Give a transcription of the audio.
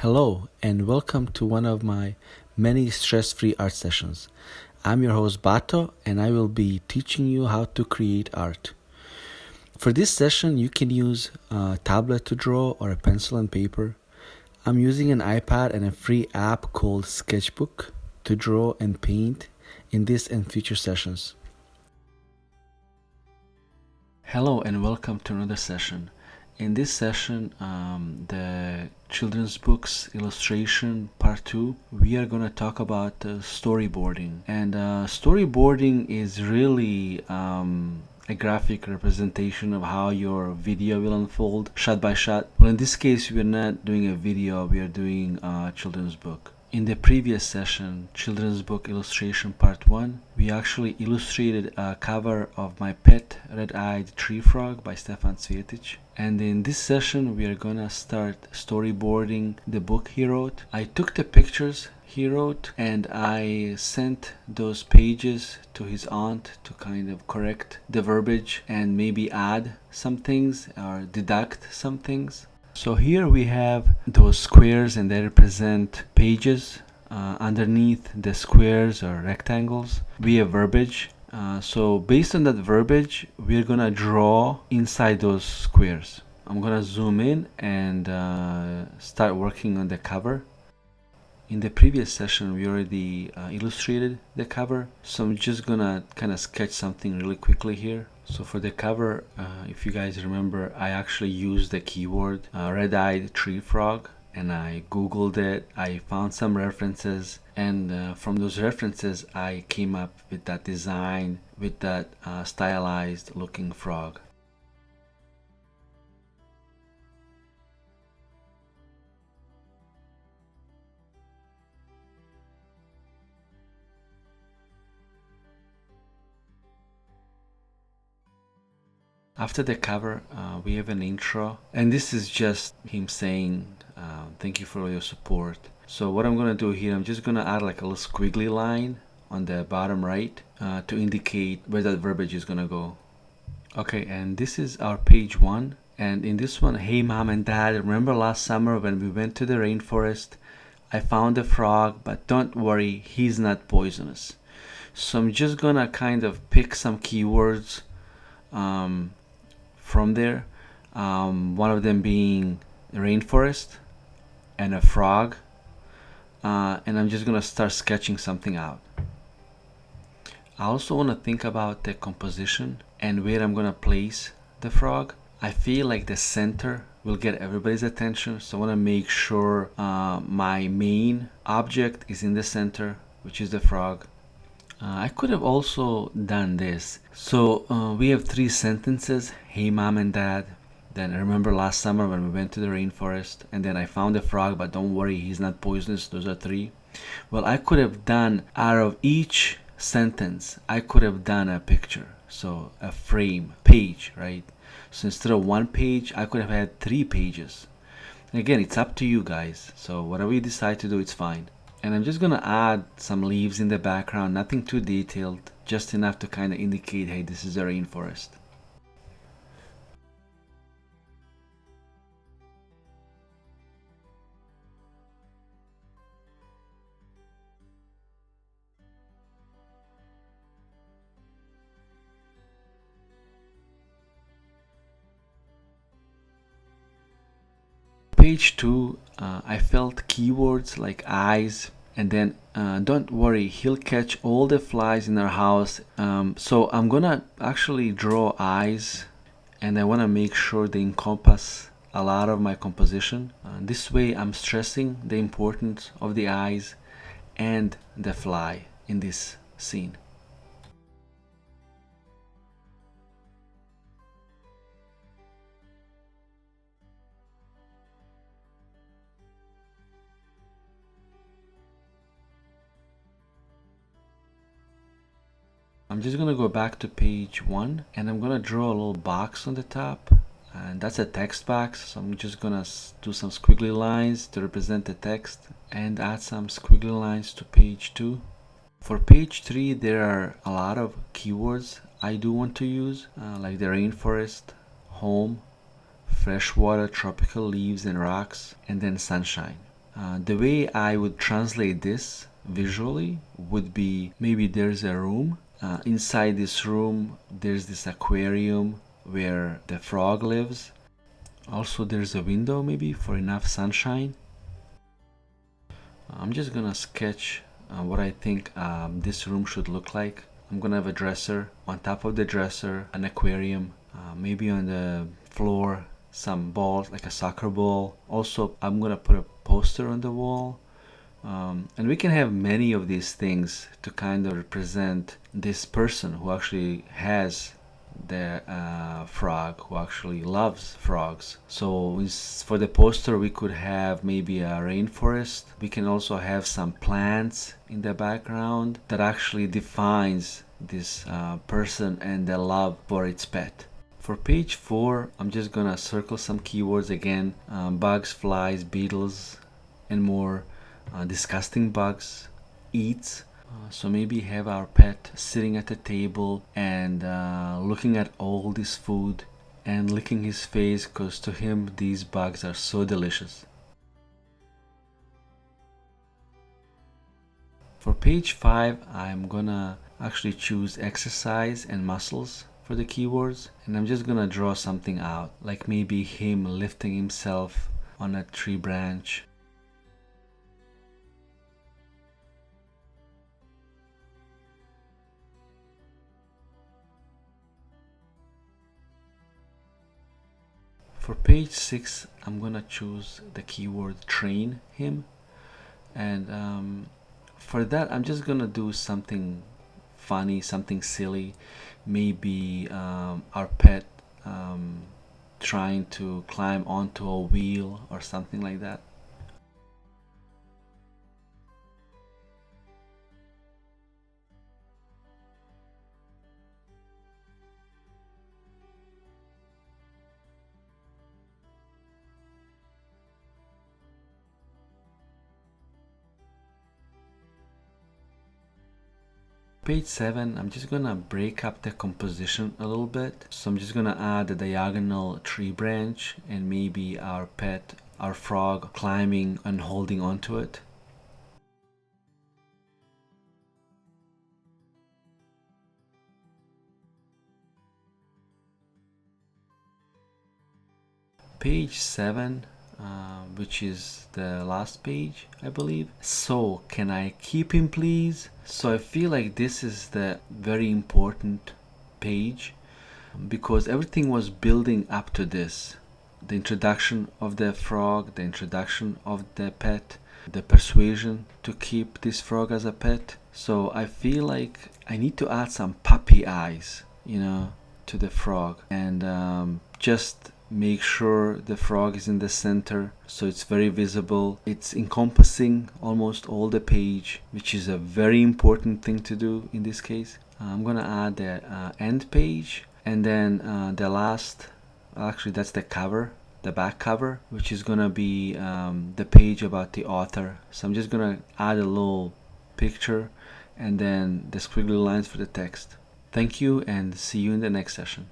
Hello and welcome to one of my many stress-free art sessions. I'm your host BaTo and I will be teaching you how to create art. For this session you can use a tablet to draw or a pencil and paper. I'm using an iPad and a free app called SketchBook to draw and paint in this and future sessions. Hello and welcome to another session. In this session, the children's books illustration part 2, we are going to talk about storyboarding. And storyboarding is really a graphic representation of how your video will unfold shot by shot. Well, in this case, we're not doing a video, we are doing a children's book. In the previous session, Children's Book Illustration Part 1, we actually illustrated a cover of My Pet Red-Eyed Tree Frog by Bratislav Cvijetic. And in this session, we are gonna start storyboarding the book he wrote. I took the pictures he wrote and I sent those pages to his aunt to kind of correct the verbiage and maybe add some things or deduct some things. So here we have those squares and they represent pages. Underneath the squares or rectangles we have verbiage. So based on that verbiage we're gonna draw inside those squares. I'm gonna zoom in and start working on the cover. In the previous session we already illustrated the cover, so I'm just gonna kind of sketch something really quickly here. So for the cover, if you guys remember, I actually used the keyword red-eyed tree frog and I googled it. I found some references and from those references I came up with that design with that stylized looking frog. After the cover, we have an intro, and this is just him saying thank you for your support. So what I'm gonna do here, I'm just gonna add like a little squiggly line on the bottom right to indicate where that verbiage is gonna go. Okay, and this is our page 1, and in this one, hey mom and dad, remember last summer when we went to the rainforest? I found a frog, but don't worry, he's not poisonous. So I'm just gonna kind of pick some keywords from there, one of them being rainforest and a frog, and I'm just gonna start sketching something out. I also want to think about the composition and where I'm gonna place the frog. I feel like the center will get everybody's attention, so I want to make sure my main object is in the center, which is the frog. I could have also done this. So we have 3 sentences. Hey mom and dad. Then remember last summer when we went to the rainforest. And then I found a frog, but don't worry, he's not poisonous. Those are 3. Well, I could have done out of each sentence, I could have done a picture. So a frame, page, right? So instead of 1 page, I could have had 3 pages. And again, it's up to you guys. So whatever you decide to do, it's fine. And I'm just gonna add some leaves in the background, nothing too detailed, just enough to kind of indicate, hey, this is a rainforest. Page 2, I felt keywords like eyes, and then don't worry, he'll catch all the flies in our house. So I'm gonna actually draw eyes, and I want to make sure they encompass a lot of my composition. This way I'm stressing the importance of the eyes and the fly in this scene. I'm just gonna go back to page 1 and I'm gonna draw a little box on the top, and that's a text box, so I'm just gonna do some squiggly lines to represent the text and add some squiggly lines to page 2. For page 3 there are a lot of keywords I do want to use, like the rainforest, home, freshwater, tropical leaves and rocks, and then sunshine. The way I would translate this visually would be, maybe there's a room. Inside this room, there's this aquarium where the frog lives. Also, there's a window maybe for enough sunshine. I'm just gonna sketch what I think this room should look like. I'm gonna have a dresser. On top of the dresser, an aquarium. Maybe on the floor, some balls, like a soccer ball. Also, I'm gonna put a poster on the wall. And we can have many of these things to kind of represent this person who actually has the frog, who actually loves frogs. So for the poster, we could have maybe a rainforest. We can also have some plants in the background that actually defines this person and the love for its pet. For page 4, I'm just gonna circle some keywords again: bugs, flies, beetles, and more. Disgusting bugs, eats. So maybe have our pet sitting at the table and looking at all this food and licking his face, because to him these bugs are so delicious. For page 5, I'm gonna actually choose exercise and muscles for the keywords, and I'm just gonna draw something out, like maybe him lifting himself on a tree branch. For page 6, I'm gonna choose the keyword train him, and for that I'm just gonna do something funny, something silly. Maybe our pet trying to climb onto a wheel or something like that. Page 7, I'm just gonna break up the composition a little bit. So I'm just gonna add a diagonal tree branch and maybe our pet, our frog, climbing and holding onto it. Page 7, which is the last page, I believe. So, can I keep him, please? So I feel like this is the very important page because everything was building up to this. The introduction of the frog, the introduction of the pet, the persuasion to keep this frog as a pet. So I feel like I need to add some puppy eyes, to the frog, and just make sure the frog is in the center so it's very visible. It's encompassing almost all the page, which is a very important thing to do in this case. I'm gonna add the end page, and then the last, actually that's the cover, the back cover, which is gonna be the page about the author. So I'm just gonna add a little picture and then the squiggly lines for the text. Thank you, and see you in the next session.